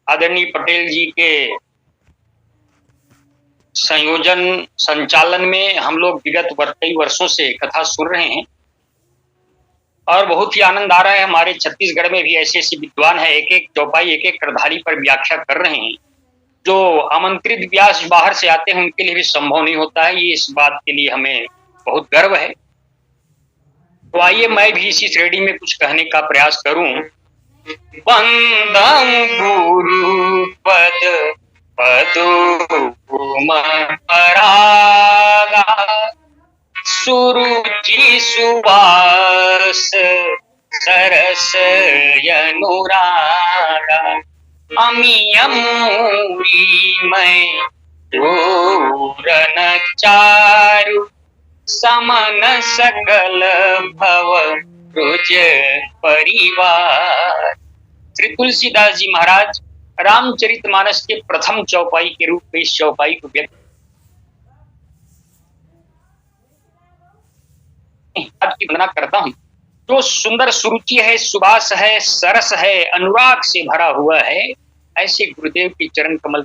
आदरणीय पटेल जी के संयोजन संचालन में हम लोग विगत कई वर्षों से कथा सुन रहे हैं और बहुत ही आनंद आ रहा है। हमारे छत्तीसगढ़ में भी ऐसे ऐसे विद्वान है, एक एक चौपाई एक एक करधारी पर व्याख्या कर रहे हैं जो आमंत्रित व्यास बाहर से आते हैं उनके लिए भी संभव नहीं होता है। ये इस बात के लिए हमें बहुत गर्व है। तो आइए मैं भी इसी श्रेणी में कुछ कहने का प्रयास करूं। वंदं गुरु पद पदुम परागा सुरुचि सुवास सरस अनुरागा अमियमूरी मैं पूरन चारु समन सकल भव रुज परिवार। श्री तुलसीदास जी महाराज रामचरितमानस के प्रथम चौपाई के रूप में इस चौपाई को व्यक्त की वंदना करता हूं। जो सुंदर सुरुचि है, सुबास है, सरस है, अनुराग से भरा हुआ है, ऐसे गुरुदेव की चरण कमल।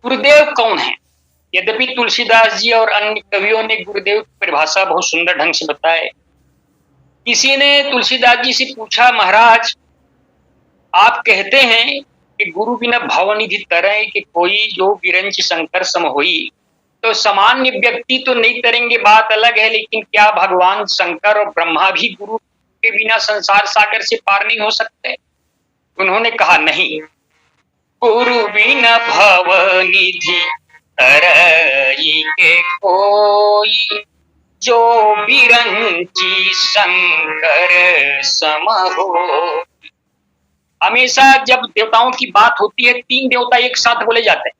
गुरुदेव कौन है? यद्यपि तुलसीदास जी और अन्य कवियों ने गुरुदेव की परिभाषा बहुत सुंदर ढंग से बताए। किसी ने तुलसीदास जी से पूछा, महाराज आप कहते हैं कि गुरु बिना भवनिधि तरह कि कोई जो विरंच शंकर सम होई, तो सामान्य व्यक्ति तो नहीं तरेंगे, बात अलग है, लेकिन क्या भगवान शंकर और ब्रह्मा भी गुरु के बिना संसार सागर से पार नहीं हो सकते? उन्होंने कहा नहीं, गुरु बिना भवनिधि तरई के कोई जो बिरंची शंकर सम हो। हमेशा जब देवताओं की बात होती है, तीन देवता एक साथ बोले जाते हैं।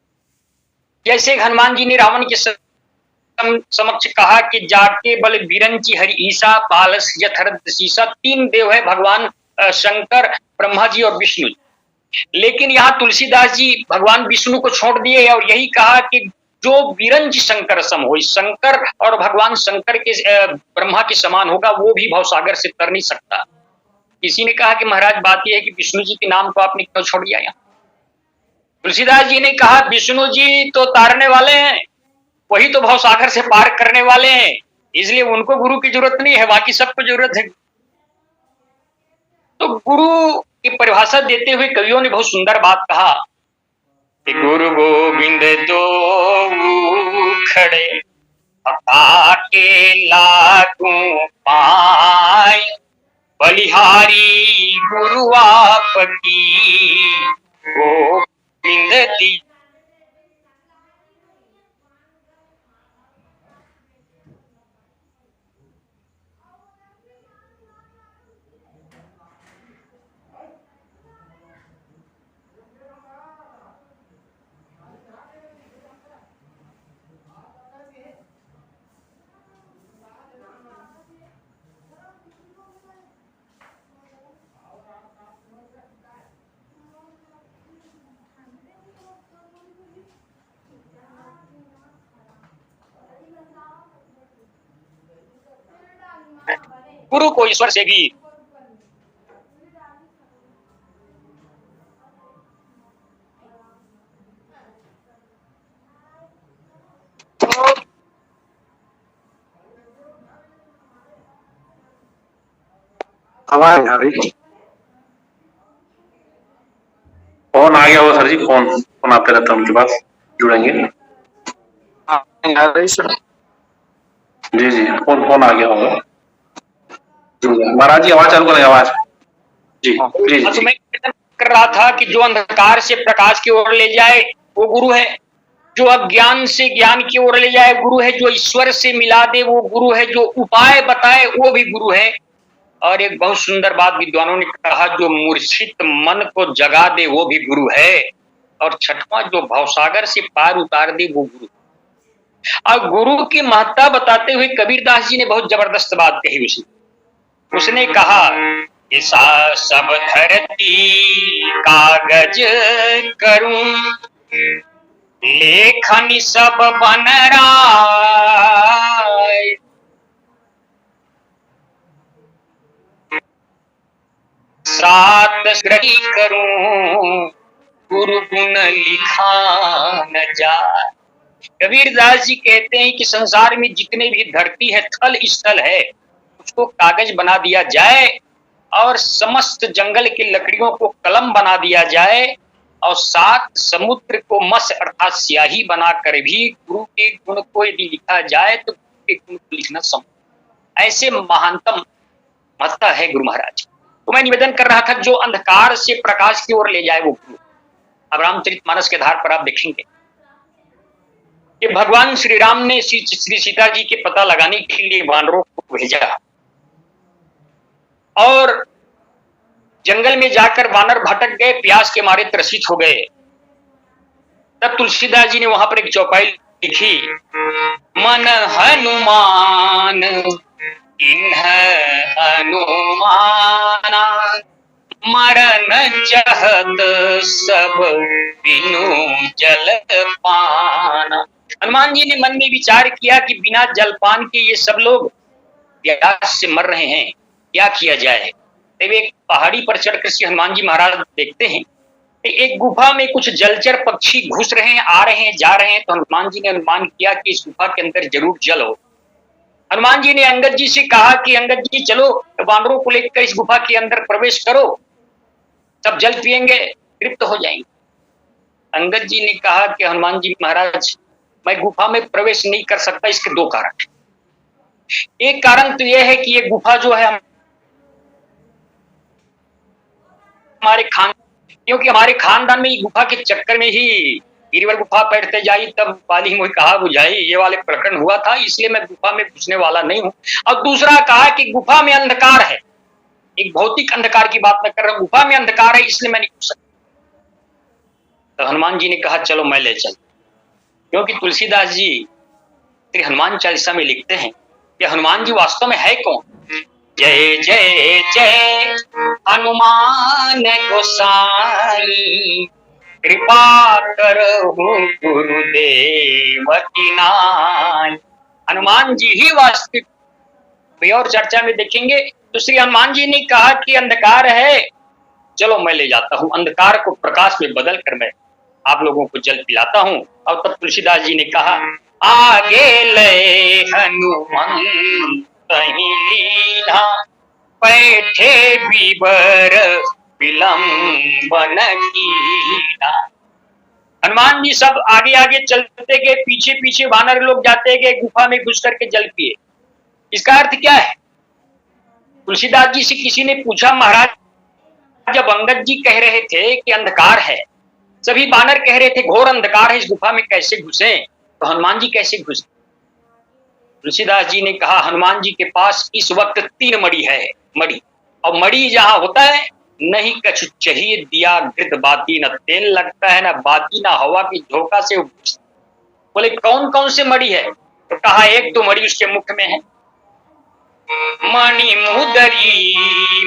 जैसे हनुमान जी ने रावण के समक्ष कहा कि जाके बल बिरंची हरि ईसा पालस यथरद सीसा। तीन देव है, भगवान शंकर, ब्रह्मा जी और विष्णु जी। लेकिन यहाँ तुलसीदास जी भगवान विष्णु को छोड़ दिए और यही कहा कि जो बिरंज शंकर सम हो, शंकर और भगवान शंकर के ब्रह्मा के समान होगा, वो भी भवसागर से तर नहीं सकता। किसी ने कहा कि महाराज बात यह है कि विष्णु जी के नाम को आपने क्यों छोड़ दिया? यहाँ तुलसीदास जी ने कहा विष्णु जी तो तारने वाले हैं, वही तो भवसागर से पार करने वाले हैं, इसलिए उनको गुरु की जरूरत नहीं है, बाकी सबको जरूरत है। तो गुरु की परिभाषा देते हुए कवियों ने बहुत सुंदर बात कहा कि गुरु गोविंद दो खड़े के लागू पाए, बलिहारी गुरु आपकी गोविंद दी। गुरु को ईश्वर से भी आवाज आ रही। फोन आ गया हो सर जी, फोन आते रहता है उनके पास, जुड़ेंगे। जी जी, फोन आ गया होगा। महाराज जी आवाज चालू करें, आवाज जी प्लीज। तो मैं कर रहा था कि जो अंधकार से प्रकाश की ओर ले जाए वो गुरु है, जो अज्ञान से ज्ञान की ओर ले जाए गुरु है, जो ईश्वर से मिला दे वो गुरु है, जो उपाय बताए वो भी गुरु है। और एक बहुत सुंदर बात विद्वानों ने कहा, जो मूर्छित मन को जगा दे वो भी गुरु है। और छठवां, जो भवसागर से पार उतार दे वो गुरु। और गुरु की महत्ता बताते हुए कबीरदास जी ने बहुत जबरदस्त बात कही। उसने कहा, ऐसा सब धरती कागज करूं, लेखन सब बन राय, सात ग्रही करूं, गुरु गुण लिखा न जाए। कबीरदास जी कहते हैं कि संसार में जितने भी धरती है, थल स्थल है, उसको कागज बना दिया जाए और समस्त जंगल की लकड़ियों को कलम बना दिया जाए और सात समुद्र को मस अर्थात स्याही बनाकर भी गुरु के गुण को यदि लिखा जाए तो गुरु के गुण को लिखना संभव। ऐसे महानतम महत्ता है गुरु महाराज। तो मैं निवेदन कर रहा था, जो अंधकार से प्रकाश की ओर ले जाए वो गुरु। अब रामचरितमानस के आधार पर आप देखेंगे कि भगवान श्री राम ने श्री सीता जी के पता लगाने के लिए वानरों को भेजा और जंगल में जाकर वानर भटक गए, प्यास के मारे त्रसित हो गए। तब तुलसीदास जी ने वहां पर एक चौपाई लिखी, मन हनुमान इन्ह अनुमाना, मरण चहत सब बिनु जल पाना। हनुमान जी ने मन में विचार किया कि बिना जलपान के ये सब लोग प्यास से मर रहे हैं, क्या किया जाए। तब एक पहाड़ी पर चढ़कर श्री हनुमान जी महाराज देखते हैं एक गुफा में कुछ जलचर पक्षी घुस रहे हैं, आ रहे हैं, जा रहे हैं। तो हनुमान जी ने अनुमान किया कि इस गुफा के अंदर जरूर जल हो। हनुमान जी ने अंगद जी से कहा कि अंगद जी चलो वानरों को लेकर इस गुफा के अंदर प्रवेश करो, सब जल पिएंगे, तृप्त हो जाएंगे। अंगद जी ने कहा कि हनुमान जी महाराज मैं गुफा में प्रवेश नहीं कर सकता, इसके दो कारण हैं। एक कारण तो यह है कि ये गुफा जो है क्योंकि हमारे खानदान में ये गुफा के चक्कर में ही गिरिवर गुफा बैठते जाई तब पाली मुझे कहा बुझाई, ये वाले प्रकरण हुआ था, इसलिए मैं गुफा में घुसने वाला नहीं हूं। और दूसरा कहा कि गुफा में अंधकार है, एक भौतिक अंधकार की बात मैं कर रहा हूं, गुफा में अंधकार है इसलिए मैं नहीं घुस सकता। तो हनुमान जी ने कहा चलो मैं ले चल, क्योंकि तुलसीदास जी श्री हनुमान चालीसा में लिखते हैं कि हनुमान जी वास्तव में है कौन। जय जय जय हनुमान गोसाई, कृपा करो गुरुदेव की नाई। हनुमान जी ही वास्तविक। और चर्चा में देखेंगे तो श्री हनुमान जी ने कहा कि अंधकार है, चलो मैं ले जाता हूं, अंधकार को प्रकाश में बदल कर मैं आप लोगों को जल पिलाता हूं। और तब तुलसीदास जी ने कहा, आगे ले हनुमान कहीं लीला, बैठे बीबर विलंबन कीना। हनुमान जी सब आगे आगे चलते गए, पीछे पीछे वानर लोग जाते गए, गुफा में घुस करके जल पिए। इसका अर्थ क्या है? तुलसीदास जी से किसी ने पूछा, महाराज जब अंगद जी कह रहे थे कि अंधकार है, सभी वानर कह रहे थे घोर अंधकार है, इस गुफा में कैसे घुसे, तो हनुमान जी कैसे घुसे? तुलसीदास जी ने कहा, हनुमान जी के पास इस वक्त 3 मणि है, मणि। और मणि जहां होता है, नहीं कछु चाहिए दिया घृत बाती, न तेल लगता है, न बाती, न हवा की झोंका से। बोले कौन कौन से मणि है? तो कहा एक तो मणि उसके मुख में है, मणि मुदरी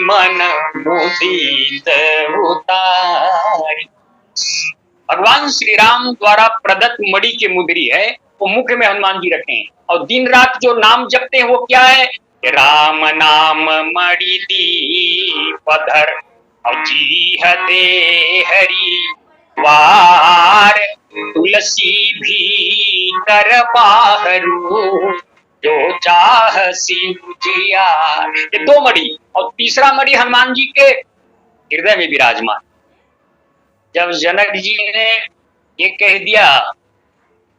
मन मुदित उतारी। भगवान श्री राम द्वारा प्रदत्त मणि के मुद्री है, वो मुख में हनुमान जी रखे हैं। और दिन रात जो नाम जपते हैं वो क्या है? राम नाम मणि दीपधर, और जी हते हरि वार, तुलसी भीतर बाहरू, जो चाह सिया। ये 2 मणि। और तीसरा मणि हनुमान जी के हृदय में विराजमान। जब जनक जी ने ये कह दिया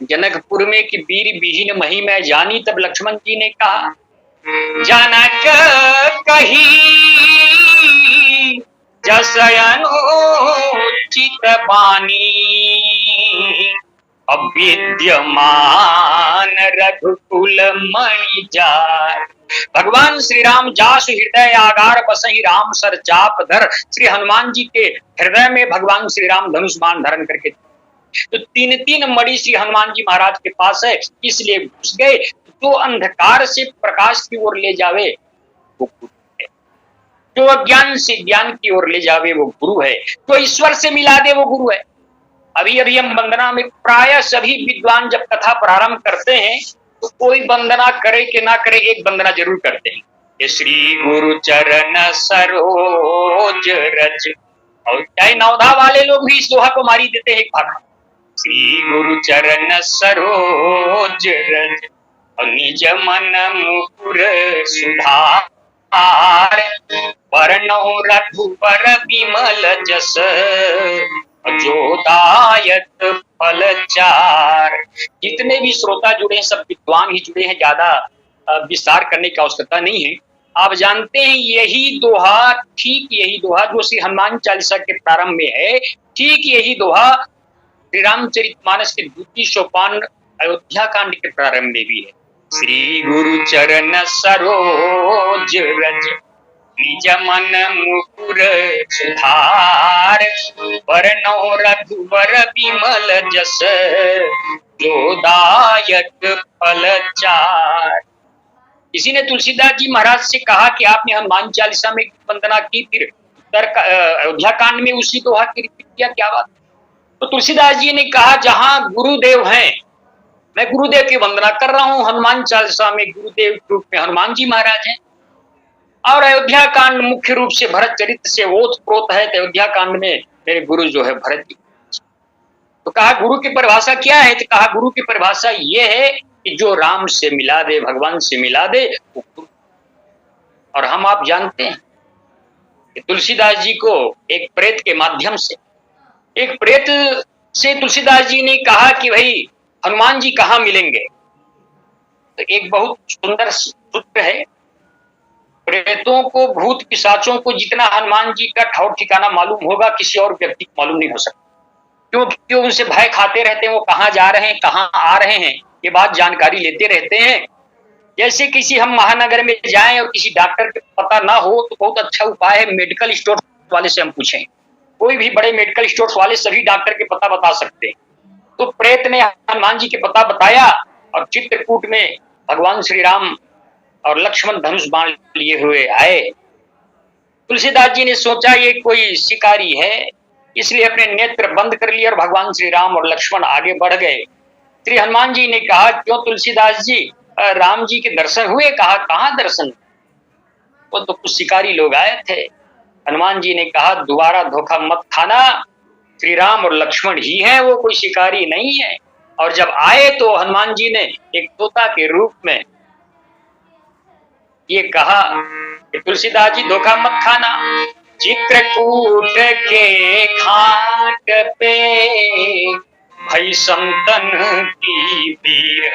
जनकपुर में कि वीर विहीन मही मैं जानी, तब लक्ष्मण जी ने कहा, जनक कही जस अनुचित बानी, अविद्यमान रघुकुल मणि जाय। भगवान श्री राम जासु हृदय आगार बसहि, राम सर चाप धर। श्री हनुमान जी के हृदय में भगवान श्री राम धनुष बाण धारण करके, तो 3 मणि श्री हनुमान जी महाराज के पास है, इसलिए घुस गए। जो अंधकार से प्रकाश की ओर ले जावे वो गुरु है, जो अज्ञान से ज्ञान की ओर ले जावे वो गुरु है, जो ईश्वर से मिला दे वो गुरु है। अभी अभी हम वंदना में प्राय सभी विद्वान जब कथा प्रारंभ करते हैं तो कोई वंदना करे कि ना करे, एक वंदना जरूर करते हैं, ये श्री गुरु चरण सरोज रज। और चाहे नवधा वाले लोग भी इस दोहा को मारी देते हैं एक भाग। श्री गुरु चरण सरोज रज और निज मन मुकुर सुधार। वर्णो रघुबर विमल जस जो दायक फल चार। जितने भी श्रोता जुड़े हैं सब विद्वान ही जुड़े हैं, ज्यादा विस्तार करने की आवश्यकता नहीं है। आप जानते हैं यही दोहा, ठीक यही दोहा जो श्री हनुमान चालीसा के प्रारंभ में है, ठीक यही दोहा श्री रामचरितमानस के द्वितीय सोपान अयोध्या कांड के प्रारंभ में भी है। श्री गुरु चरण सरोज रज निज मन मुकुर सुधार। वर्णो रघुबर विमल जस जो दायक फल चार। किसी ने तुलसीदास जी महाराज से कहा कि आपने हनुमान चालीसा में वंदना की, फिर अयोध्या कांड में उसी दोहा की रिपीट किया, क्या बात? तो तुलसीदास जी ने कहा जहां गुरुदेव हैं, मैं गुरुदेव की वंदना कर रहा हूं। हनुमान चालीसा में गुरुदेव के रूप में हनुमान जी महाराज हैं, और अयोध्या कांड मुख्य रूप से भरत चरित्र से ओतप्रोत है। तो अयोध्या कांड में मेरे गुरु जो है भरत जी। तो कहा गुरु की परिभाषा क्या है? तो कहा गुरु की परिभाषा ये है कि जो राम से मिला दे, भगवान से मिला दे, वो गुरु। और हम आप जानते हैं कि तुलसीदास जी को एक प्रेत के माध्यम से, एक प्रेत से तुलसीदास जी ने कहा कि भाई हनुमान जी कहाँ मिलेंगे? तो एक बहुत सुंदर सूत्र है, प्रेतों को, भूत पिशाचों को जितना हनुमान जी का ठौर ठिकाना मालूम होगा, किसी और व्यक्ति को मालूम नहीं हो सकता। क्योंकि उनसे भय खाते रहते हैं, वो कहाँ जा रहे हैं, कहाँ आ रहे हैं, ये बात जानकारी लेते रहते हैं। जैसे किसी हम महानगर में जाएं और किसी डॉक्टर के पता ना हो, तो बहुत अच्छा उपाय है मेडिकल स्टोर वाले से हम पूछें। कोई भी बड़े मेडिकल स्टोर वाले सभी डॉक्टर के पता बता सकते हैं। तो प्रेत ने हनुमान जी के पता बताया, और चित्रकूट में भगवान श्री राम और लक्ष्मण धनुष बाण लिए हुए आए। तुलसीदास जी ने सोचा ये कोई शिकारी है, इसलिए अपने नेत्र बंद कर लिए और भगवान श्री राम और लक्ष्मण आगे बढ़ गए। श्री हनुमान जी ने कहा क्यों तुलसीदास जी, राम जी के दर्शन हुए? कहा कहाँ दर्शन? वो तो कुछ शिकारी लोग आए थे। हनुमान जी ने कहा दोबारा धोखा मत खाना, श्री राम और लक्ष्मण ही हैं, वो कोई शिकारी नहीं है। और जब आए तो हनुमान जी ने एक तोता के रूप में ये कहा कि तुलसीदास जी धोखा मत खाना। चित्रकूट के घाट पे भई संतन की भीड़,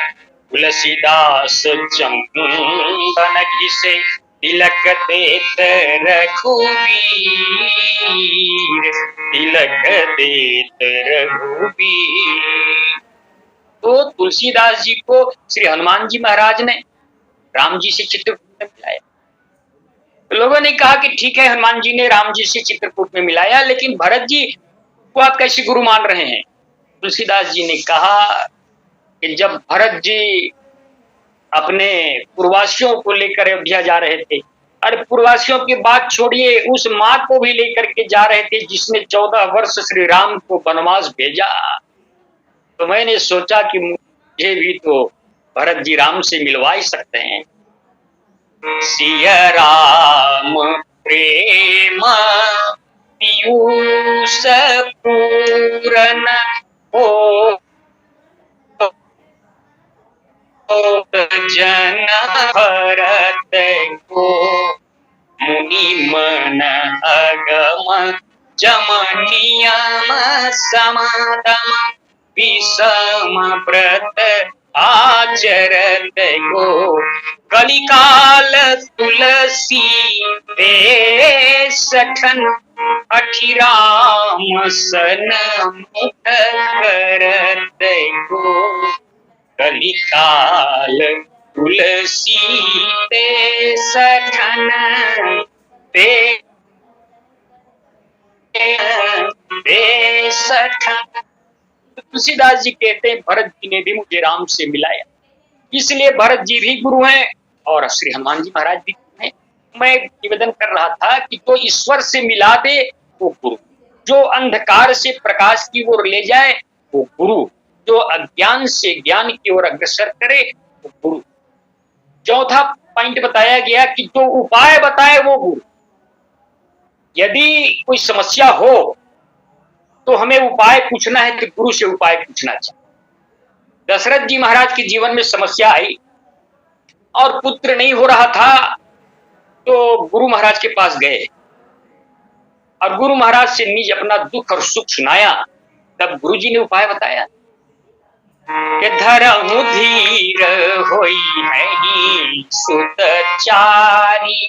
तुलसीदास चंदन घिसे तिलक देत रघुवीर, तिलक देत रघुवीर। तो तुलसीदास जी को श्री हनुमान जी महाराज ने राम जी से चित्रकूट में मिलाया। तो लोगों ने कहा कि ठीक है, हनुमान जी ने राम जी से चित्रकूट में मिलाया, लेकिन भरत जी को आप कैसे गुरु मान रहे हैं? तुलसीदास जी ने कहा कि जब भरत जी अपने पूर्ववासियों को लेकर अयोध्या जा रहे थे, अरे पूर्ववासियों की बात छोड़िए, उस माँ को भी लेकर के जा रहे थे जिसने 14 वर्ष श्री राम को वनवास भेजा। तो मैंने सोचा कि मुझे भी तो भरत जी राम से मिलवा ही सकते हैं। सिया राम प्रेम पीयूष पूरन हो जन भरत को, मुनि मन अगम जम नियम समादम, विषम व्रत आचरत को। कलिकाल तुलसी ते सठन, अठिराम सन मुख करत को। कलिकाल तुलसी ते सठन ते सठन। तुलसीदास जी कहते हैं भरत जी ने भी मुझे राम से मिलाया, इसलिए भरत जी भी गुरु हैं और श्री हनुमान जी महाराज भी गुरु हैं। मैं निवेदन कर रहा था कि जो ईश्वर से मिला दे वो गुरु, जो अंधकार से प्रकाश की ओर ले जाए वो गुरु, जो अज्ञान से ज्ञान की ओर अग्रसर करे वो गुरु। चौथा पॉइंट बताया गया कि जो उपाय बताए वो गुरु। यदि कोई समस्या हो तो हमें उपाय पूछना है तो गुरु से उपाय पूछना चाहिए। दशरथ जी महाराज के जीवन में समस्या आई और पुत्र नहीं हो रहा था, तो गुरु महाराज के पास गए और गुरु महाराज से निज अपना दुख और सुख सुनाया। तब गुरु जी ने उपाय बताया कि धरहु धीर होई नहीं सुतचारी।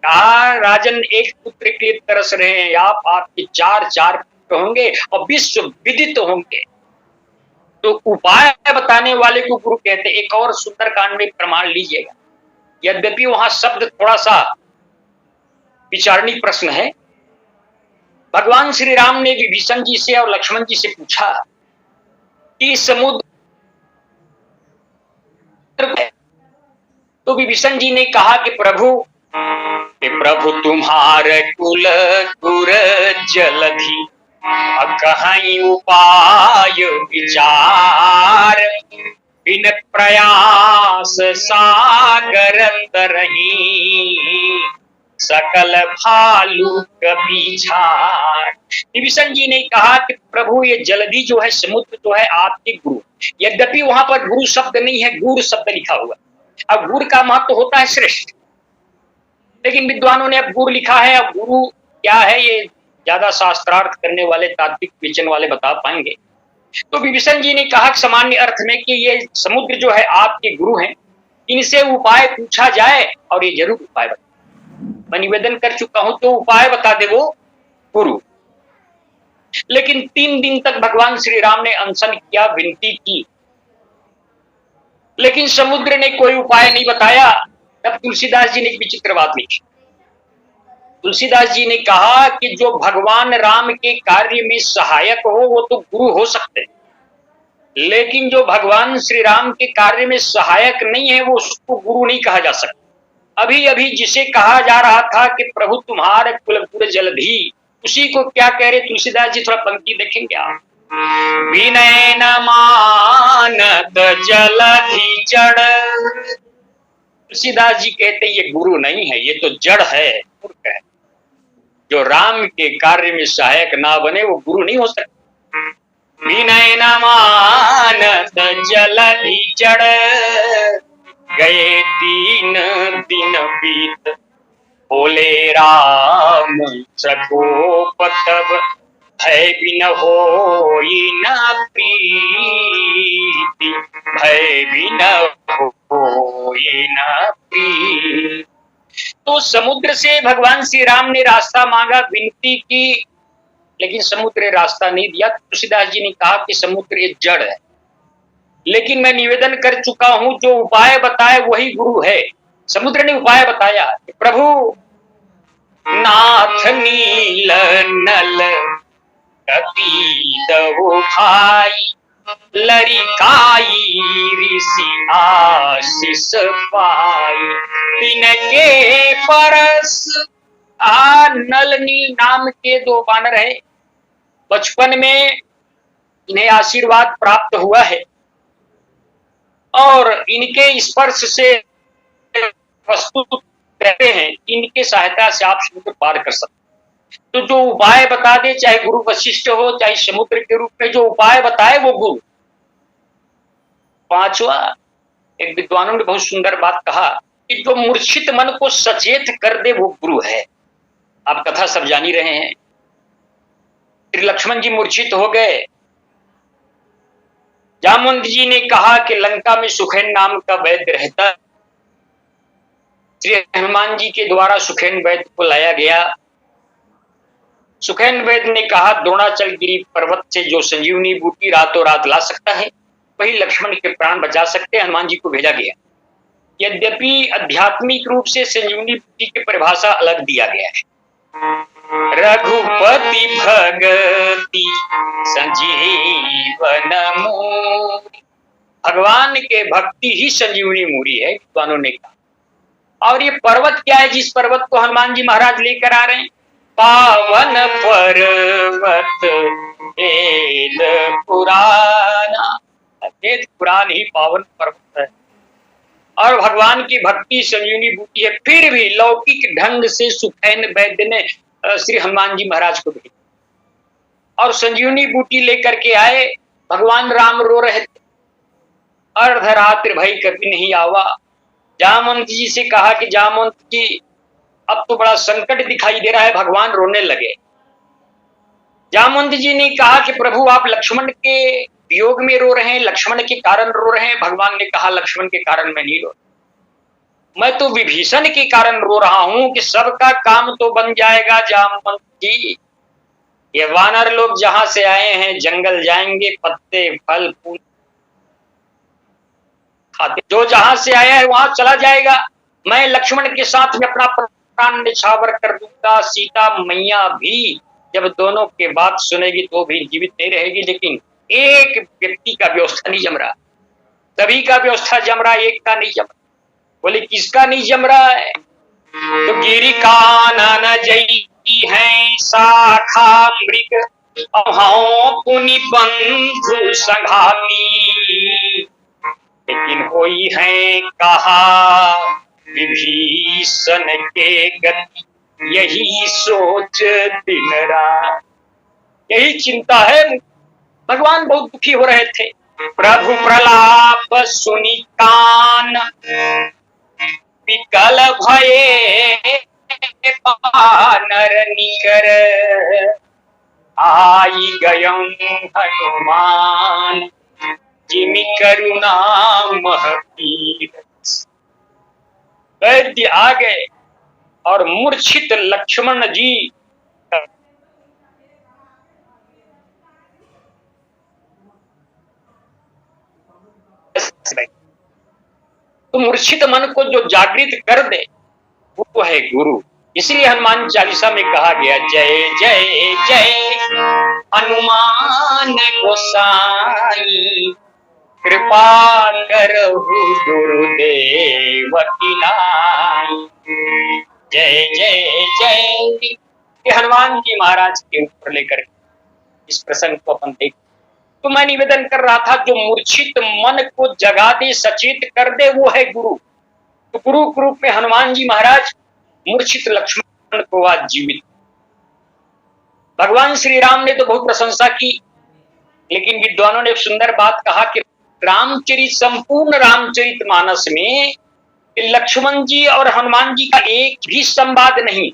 कहा राजन एक पुत्र के लिए तरस रहे हैं आप, आपके चार चार पुत्र होंगे और विश्व विदित होंगे। तो उपाय बताने वाले को गुरु कहते। एक और सुंदरकांड में प्रमाण लीजिएगा, यद्यपि वहां शब्द थोड़ा सा विचारणीय प्रश्न है। भगवान श्री राम ने विभीषण जी से और लक्ष्मण जी से पूछा कि समुद्र, तो विभीषण जी ने कहा कि प्रभु तुम्हारे कुल गुर जलधि कहीं उपाय विचार, बिन प्रयास सागर तरही सकल भालू कपीछार। विभीषण जी ने कहा कि प्रभु ये जलधि जो है, समुद्र जो है, आपके गुरु। यद्यपि वहां पर गुरु शब्द नहीं है, गुर शब्द लिखा हुआ। अब गुर का महत्व होता है श्रेष्ठ, लेकिन विद्वानों ने अब गुरु लिखा है। अब गुरु क्या है ये ज्यादा शास्त्रार्थ करने वाले, तात्विक विचन वाले बता पाएंगे। तो विभीषण जी ने कहा सामान्य अर्थ में कि ये समुद्र जो है आपके गुरु हैं, इनसे उपाय पूछा जाए और ये जरूर उपाय बताए। मैं निवेदन कर चुका हूं, तो उपाय बता दे वो गुरु। लेकिन 3 दिन तक भगवान श्री राम ने अनशन किया, विनती की, लेकिन समुद्र ने कोई उपाय नहीं बताया। तब तुलसीदास जी ने एक विचित्र बात लिखी। तुलसीदास जी ने कहा कि जो भगवान राम के कार्य में सहायक हो वो तो गुरु हो सकते, लेकिन जो भगवान श्री राम के कार्य में सहायक नहीं है वो उसको गुरु नहीं कहा जा सकता। अभी अभी जिसे कहा जा रहा था कि प्रभु तुम्हारे कुल गुर जलधि, उसी को क्या कह रहे तुलसीदास जी, थोड़ा पंक्ति देखेंगे आप। विनय न मानत जलधि जड़। तुलसीदास जी कहते ये गुरु नहीं है, ये तो जड़ है, मूर्ख है। जो राम के कार्य में सहायक ना बने वो गुरु नहीं हो सकता। विनय न मानत जलधि जड़, गए 3 दिन बीत, बोले राम सकोप तब, भय बिन होई न प्रीति, भय बिन होई न प्रीति। तो समुद्र से भगवान श्री राम ने रास्ता मांगा, विनती की, लेकिन समुद्र ने रास्ता नहीं दिया। तुलसीदास जी ने कहा कि समुद्र एक जड़ है। लेकिन मैं निवेदन कर चुका हूं, जो उपाय बताए वही गुरु है। समुद्र ने उपाय बताया कि प्रभु नाथ नील नल कपीदहु भाई, लरिकाई ऋषि आशीष पाई, तिनके परस। नल नील नाम के 2 बानर है, बचपन में इन्हें आशीर्वाद प्राप्त हुआ है और इनके स्पर्श से प्रस्तुत रहते हैं, इनके सहायता से आप समुद्र पार कर सकते। तो जो उपाय बता दे, चाहे गुरु वशिष्ठ हो चाहे समुद्र के रूप में जो उपाय बताए वो गुरु। 5वां, एक विद्वानों ने बहुत सुंदर बात कहा कि जो मूर्छित मन को सचेत कर दे वो गुरु है। आप कथा सब जान ही रहे हैं। श्री लक्ष्मण जी मूर्छित हो गए। जामवंत जी ने कहा कि लंका में सुखेन नाम का वैद्य रहता। श्री हनुमान जी के द्वारा सुखेन वैद्य को लाया गया। सुखेन वैद्य ने कहा द्रोणाचल गिरी पर्वत से जो संजीवनी बूटी रातों रात ला सकता है वही लक्ष्मण के प्राण बचा सकते। हनुमान जी को भेजा गया। यद्यपि आध्यात्मिक रूप से संजीवनी बूटी की परिभाषा अलग दिया गया है। रघुपति भगति संजीवन मूरी, भगवान के भक्ति ही संजीवनी मूरी है, विद्वानों ने कहा। और ये पर्वत क्या है जिस पर्वत को हनुमान जी महाराज लेकर आ रहे हैं? पावन पर्वत वेद पुराना। वेद पुराण ही पावन पर्वत है। और भगवान की भक्ति संजीवनी बूटी है, फिर भी लौकिक ढंग से सुखैन वैद्य ने श्री हनुमान जी महाराज को भेजा और संजीवनी बूटी लेकर के आए। भगवान राम रो रहे थे, अर्धरात्रि भई कभी नहीं आवा। जामवंत जी से कहा कि जामवंत जी अब तो बड़ा संकट दिखाई दे रहा है। भगवान रोने लगे। जामवंत जी ने कहा कि प्रभु आप लक्ष्मण के वियोग में रो रहे हैं, लक्ष्मण के कारण रो रहे हैं। भगवान ने कहा लक्ष्मण के कारण मैं नहीं रो, मैं तो विभीषण के कारण रो रहा हूं कि सबका काम तो बन जाएगा जामवंत जी। ये वानर लोग जहां से आए हैं जंगल जाएंगे, पत्ते फल फूल खाते, जो जहां से आया है वहां चला जाएगा। मैं लक्ष्मण के साथ में अपना प्राण निछावर कर दूंगा। सीता मैया भी जब दोनों के बात सुनेगी तो भी जीवित नहीं रहेगी। लेकिन एक व्यक्ति का व्यवस्था नहीं जम रहा, सभी का व्यवस्था जम रहा, एक का नहीं जम रहा। बोले किसका नहीं जम रहा है? तो गिरी कानन जई है शाखा मृग पुनि बंधु संघाती, लेकिन होई है कहा विभीषण के गति, यही सोच दिन रात। यही चिंता है। भगवान बहुत दुखी हो रहे थे। प्रभु प्रलाप सुनि कान विकल भये, बानर निकर आई गयं हनुमान, जिमि करुणा महपीर। वैद्य आ गए और मूर्छित लक्ष्मण जी तो मूर्छित मन को जो जागृत कर दे वो है गुरु। इसलिए हनुमान चालीसा में कहा गया जय जय जय हनुमान गोसाई, कृपा करहु गुरुदेव की नाई। जय जय जय। हनुमान जी महाराज के ऊपर लेकर इस प्रसंग को अपन देख। तो मैं निवेदन कर रहा था जो मूर्छित मन को जगा दे, सचेत कर दे, वो है गुरु। तो गुरु के रूप में हनुमान जी महाराज मूर्छित लक्ष्मण को आज जीवित। भगवान श्री राम ने तो बहुत प्रशंसा की, लेकिन विद्वानों ने एक सुंदर बात कहा कि रामचरित संपूर्ण रामचरित मानस में लक्ष्मण जी और हनुमान जी का एक भी संवाद नहीं।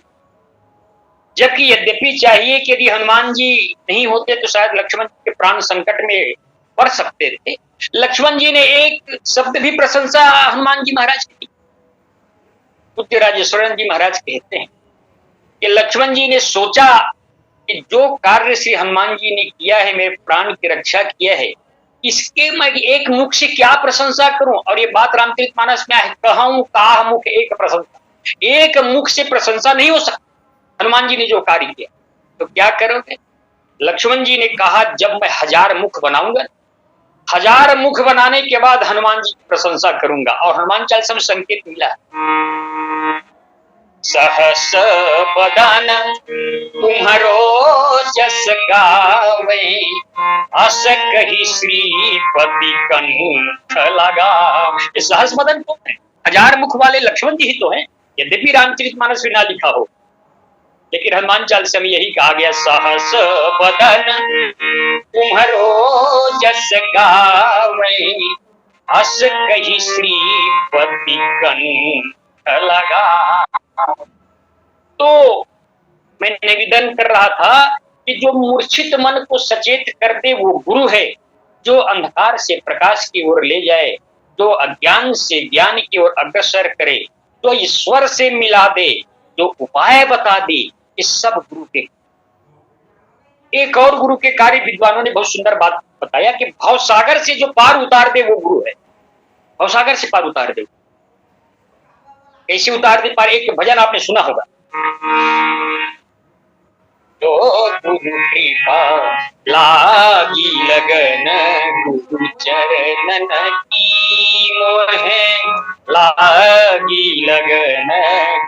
जबकि यद्यपि चाहिए कि यदि हनुमान जी नहीं होते तो शायद लक्ष्मण जी के प्राण संकट में पड़ सकते थे। लक्ष्मण जी ने एक शब्द भी प्रशंसा हनुमान जी महाराज की। पूज्य राजेश्वरन जी महाराज कहते हैं कि लक्ष्मण जी ने सोचा कि जो कार्य श्री हनुमान जी ने किया है, मेरे प्राण की रक्षा किया है, इसके मैं एक मुख से क्या प्रशंसा करूं। और ये बात रामचरितमानस में है, कहूं काह मुख एक प्रशंसा, एक मुख से प्रशंसा नहीं हो सकती। हनुमान जी ने जो कार्य किया तो क्या करोगे? लक्ष्मण जी ने कहा जब मैं 1000 मुख बनाऊंगा, 1000 मुख बनाने के बाद हनुमान जी की प्रशंसा करूंगा। और हनुमान चालीसा में संकेत मिला, सहस बदन तुम्हारो जस गावे, अस कही श्रीपति कंठ लगा। ये सहस बदन कौन है? 1000 मुख वाले लक्ष्मण जी ही तो हैं। यद्यपि रामचरितमानस में ना लिखा हो, लेकिन हनुमान चालीसा में यही कहा गया, सहस बदन तुम्हारो जस गावे, अस कही श्रीपति कंठ लगा। तो मैं निवेदन कर रहा था कि जो मूर्छित मन को सचेत कर दे वो गुरु है, जो अंधकार से प्रकाश की ओर ले जाए, जो अज्ञान से ज्ञान की ओर अग्रसर करे, जो ईश्वर से मिला दे, जो उपाय बता दे, इस सब गुरु के। एक और गुरु के कार्य विद्वानों ने बहुत सुंदर बात बताया कि भवसागर से जो पार उतार दे वो गुरु है। भवसागर से पार उतार दे, कैसे उतार दे पार? एक भजन आपने सुना होगा, जो गुरु कृपा लागी लगन, गुरु चरणन की मोहे लागी लगन,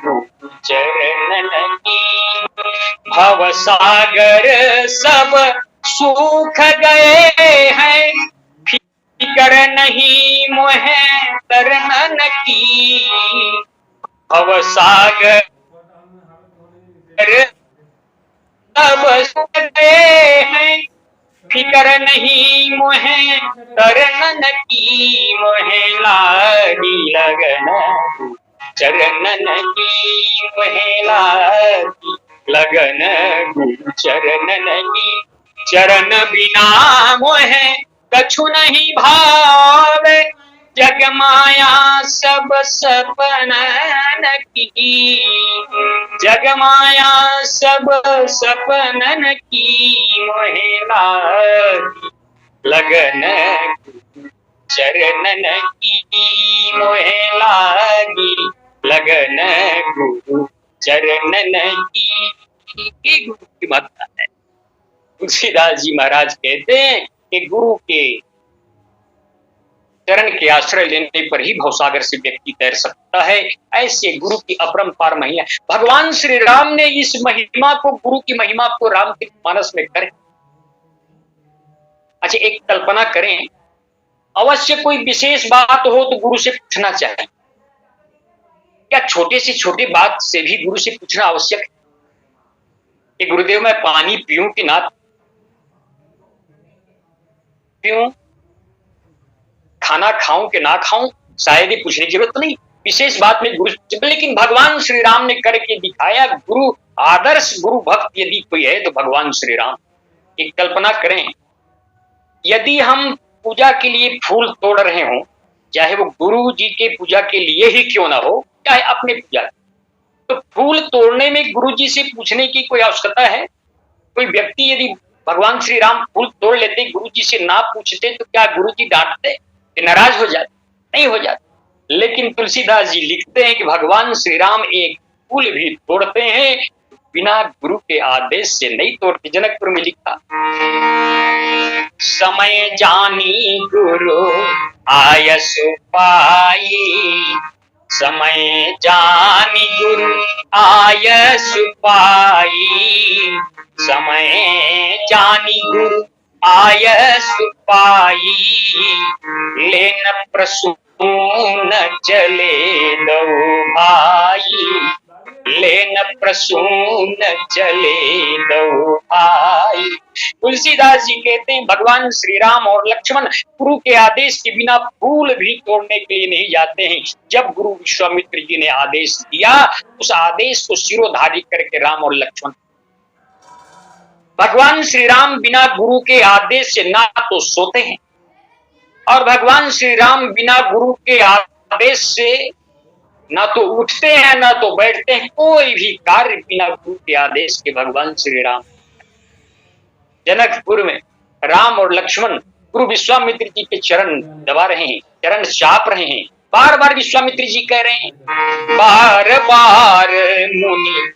गुरु चरणन की। भव सागर सब सूख गए हैं, फिकर नहीं मोहे तरनन की, भव सागर तब सदे हैं। फिकर नहीं मोहे तरनन की, मोहे लागी लगन चरणन की, मोहे लागी लगन चरणन की। चरण बिना मोहे कछु नहीं भावे, जग माया सब सपनन की, जग माया सब सपनन की, मोहे लागी लगन चरणन की, मोहे लागी लगन गुरु चरणन की। ये गुरु की महत्ता है। तुलसीदास जी महाराज कहते हैं कि गुरु के चरण के आश्रय लेने पर ही भवसागर से व्यक्ति तैर सकता है। ऐसे गुरु की अपरंपार महिमा भगवान श्री राम ने इस महिमा को, गुरु की महिमा को रामचरित मानस में करें। अच्छा, एक कल्पना करें, अवश्य कोई विशेष बात हो तो गुरु से पूछना चाहिए। क्या छोटे से छोटे बात से भी गुरु से पूछना आवश्यक है कि गुरुदेव मैं पानी पीऊं कि ना पीऊं, खाना खाऊं कि ना खाऊं, शायद ही पूछने की जरूरत नहीं। विशेष बात में गुरु, लेकिन भगवान श्री राम ने करके दिखाया। गुरु आदर्श गुरु भक्त यदि कोई है तो भगवान श्री राम। एक कल्पना करें, यदि हम पूजा के लिए फूल तोड़ रहे हों, चाहे वो गुरु जी के पूजा के लिए ही क्यों ना हो, चाहे अपने पूजा, तो फूल तोड़ने में गुरु जी से पूछने की कोई आवश्यकता है? कोई व्यक्ति यदि भगवान श्री राम फूल तोड़ लेते, गुरु जी से ना पूछते, तो क्या गुरु जी डांटते, नाराज हो जाते? नहीं हो जाते। लेकिन तुलसीदास जी लिखते हैं कि भगवान श्री राम एक फूल भी तोड़ते हैं बिना गुरु के आदेश से नहीं तोड़ते। जनकपुर में लिखा, समय जानी गुरु आयसु पाई, समय जानी गुरु आयसु पाई, समय जानी गुरु आयसु पाई, लेन प्रसून चले दो भाई, लेन प्रसून चले दो भाई। तुलसीदास जी कहते हैं भगवान श्री राम और लक्ष्मण गुरु के आदेश के बिना फूल भी तोड़ने के लिए नहीं जाते हैं। जब गुरु विश्वामित्र जी ने आदेश दिया, उस आदेश को शिरोधार्य करके राम और लक्ष्मण, भगवान श्री राम बिना गुरु के आदेश से ना तो सोते हैं और भगवान श्री राम बिना गुरु के आदेश से ना तो उठते हैं ना तो बैठते हैं। कोई भी कार्य बिना गुरु के आदेश के भगवान श्री राम। जनकपुर में राम और लक्ष्मण गुरु विश्वामित्र जी के चरण दबा रहे हैं, चरण चाप रहे हैं। बार बार विश्वामित्र जी कह रहे हैं, बार बार मुनि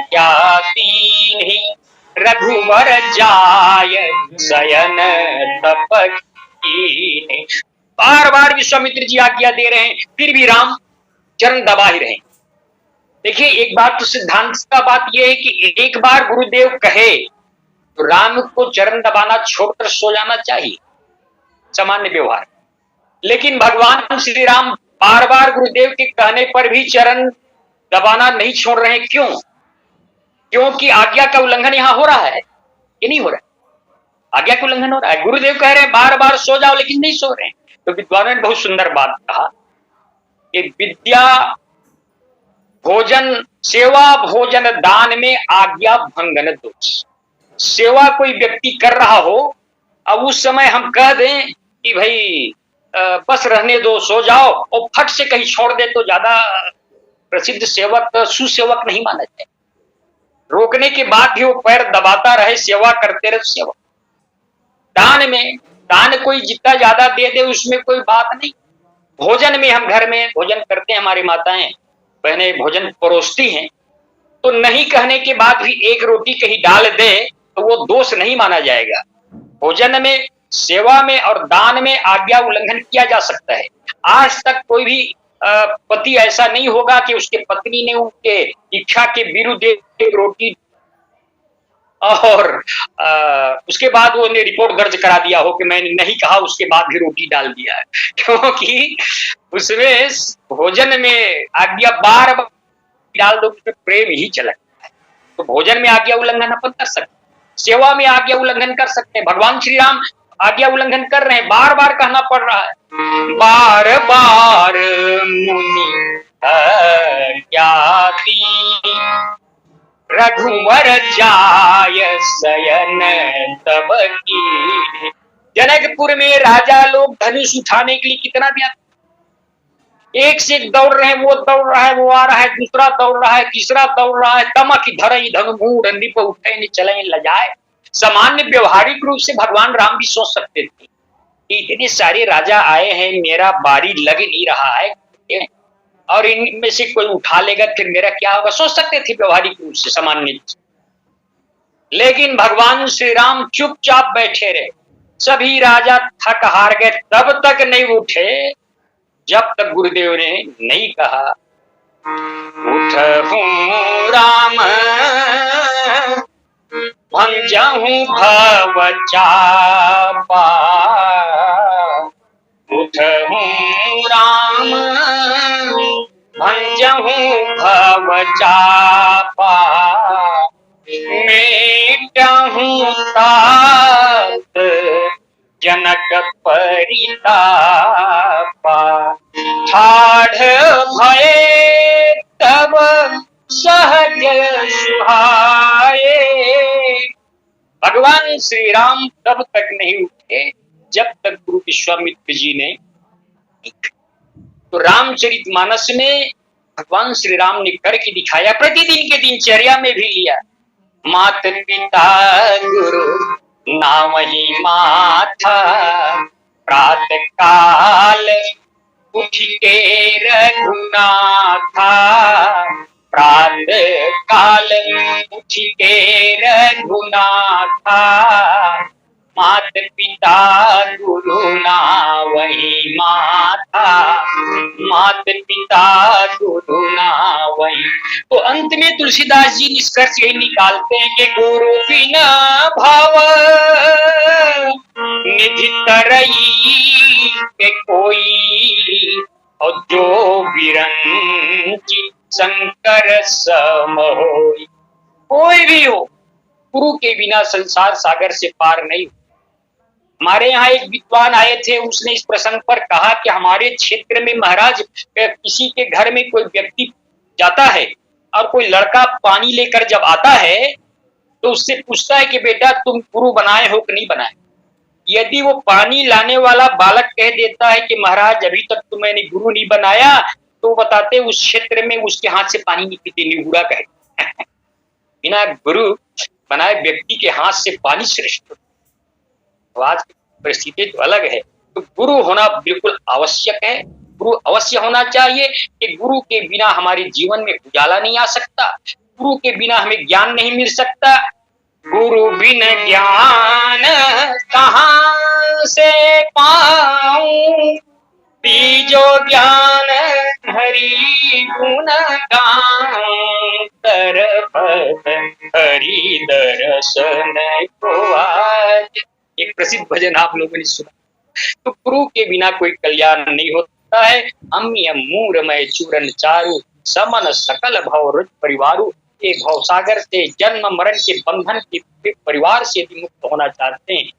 क्या तीन रघुवर जाय शयन तप कीन्हे। बार बार विश्वामित्र जी आज्ञा दे रहे हैं, फिर भी राम चरण दबा ही रहे। देखिए, एक बात तो सिद्धांत का बात यह है कि एक बार गुरुदेव कहे तो राम को चरण दबाना छोड़कर सो जाना चाहिए, सामान्य व्यवहार। लेकिन भगवान श्री राम बार बार गुरुदेव के कहने पर भी चरण दबाना नहीं छोड़ रहे। क्यों? क्योंकि आज्ञा का उल्लंघन यहां हो रहा है, ये नहीं हो रहा है, आज्ञा का उल्लंघन हो रहा है। गुरुदेव कह रहे हैं बार बार सो जाओ, लेकिन नहीं सो रहे। तो विद्वानों ने बहुत सुंदर बात कहा कि विद्या भोजन, सेवा भोजन दान में आज्ञा भंगन दोष। सेवा कोई व्यक्ति कर रहा हो, अब उस समय हम कह दें कि भाई बस रहने दो, सो जाओ, और फट से कहीं छोड़ दे तो ज्यादा प्रसिद्ध सेवक सुसेवक नहीं माना जाए। रोकने के बाद भी वो पैर दबाता रहे, सेवा करते रहे, सेवक। दान में, दान कोई जितना ज्यादा दे दे उसमें कोई बात नहीं। भोजन में, हम घर में भोजन करते हैं, हमारी माताएं बहनें भोजन परोसती हैं, तो नहीं कहने के बाद भी एक रोटी कहीं डाल दे तो वो दोष नहीं माना जाएगा। भोजन में, सेवा में और दान में आज्ञा उल्लंघन किया जा सकता है। आज तक कोई भी पति ऐसा नहीं होगा कि उसके पत्नी ने उनके इच्छा के विरुद्ध एक रोटी और उसके बाद वो ने रिपोर्ट दर्ज करा दिया हो कि मैंने नहीं कहा, उसके बाद भी रोटी डाल दिया है। क्योंकि उसमें भोजन में आज्ञा बार बार डाल दो, उसमें प्रेम ही झलकता है। तो भोजन में आज्ञा उल्लंघन अपन कर सकते, सेवा में आज्ञा उल्लंघन कर सकते हैं। भगवान श्री राम आज्ञा उल्लंघन कर रहे हैं, बार बार कहना पड़ रहा है, बार बार मुनि ज्ञाति रघुवर जाय सयन तब की। जनकपुर में राजा लोग धनुष उठाने के लिए कितना व्याकुल, एक से एक दौड़ रहे हैं, वो दौड़ रहा है, वो आ रहा है, दूसरा दौड़ रहा है, तीसरा दौड़ रहा है। तमक धरई धनु मूढ़ निप उठे चले लजाए। सामान्य व्यवहारिक रूप से भगवान राम भी सोच सकते थे कि इतने सारे राजा आए हैं, मेरा बारी लग नहीं रहा है और इनमें से कोई उठा लेगा फिर मेरा क्या होगा, सोच सकते थे व्यवहारिक रूप से, सामान्य। लेकिन भगवान श्री राम चुपचाप बैठे रहे। सभी राजा थक हार गए, तब तक नहीं उठे जब तक गुरुदेव ने नहीं कहा, उठहूं राम भंजहूं भव चापा, उठहूं राम भंजहूं भव चापा, मेटहूं तात जनक परितापा, ठाढ़ भये तब सहज सुहाए। भगवान श्री राम तब तक नहीं उठे जब तक गुरु विश्वामित्र जी ने, तो रामचरितमानस में भगवान श्री राम ने करके दिखाया, प्रतिदिन के दिनचर्या में भी लिया। मात पिता गुरु नामहि माथा, प्रातः काल उठ के रघुनाथा, प्रातः काल उठ के रघुनाथा, मात पिता गुरु नावहि माथा, मात पिता गुरु नावहि। तो अंत में तुलसीदास जी निष्कर्ष यही निकालते हैं कि गुरु बिना भाव निधि तरई के कोई, और जो बिरंची शंकर सम होई। कोई भी हो, गुरु के बिना संसार सागर से पार नहीं। हमारे यहाँ एक विद्वान आए थे, उसने इस प्रसंग पर कहा कि हमारे क्षेत्र में महाराज किसी के घर में कोई व्यक्ति जाता है और कोई लड़का पानी लेकर जब आता है तो उससे पूछता है कि बेटा तुम गुरु बनाए हो कि नहीं बनाए। यदि वो पानी लाने वाला बालक कह देता है कि महाराज अभी तक तो मैंने गुरु नहीं बनाया, तो बताते उस क्षेत्र में उसके हाथ से पानी नहीं पीते, निगुड़ा कहे। बिना गुरु बनाए व्यक्ति के हाथ से पानी श्रेष्ठ। तो आज की परिस्थिति तो अलग है, तो गुरु होना बिल्कुल आवश्यक है। गुरु अवश्य होना चाहिए कि गुरु के बिना हमारे जीवन में उजाला नहीं आ सकता, गुरु के बिना हमें ज्ञान नहीं मिल सकता। गुरु बिन ज्ञान कहाँ से पाऊं, बीजो ज्ञान हरि गुण गाऊं, तरपत हरि दर्शन को आज। एक प्रसिद्ध भजन आप लोगों ने सुना। तो गुरु के बिना कोई कल्याण नहीं होता है। अम्य मूरमय चूरन चारु, समन सकल भव रुच परिवारु। एक भव सागर से, जन्म मरण के बंधन के परिवार से भी मुक्त होना चाहते हैं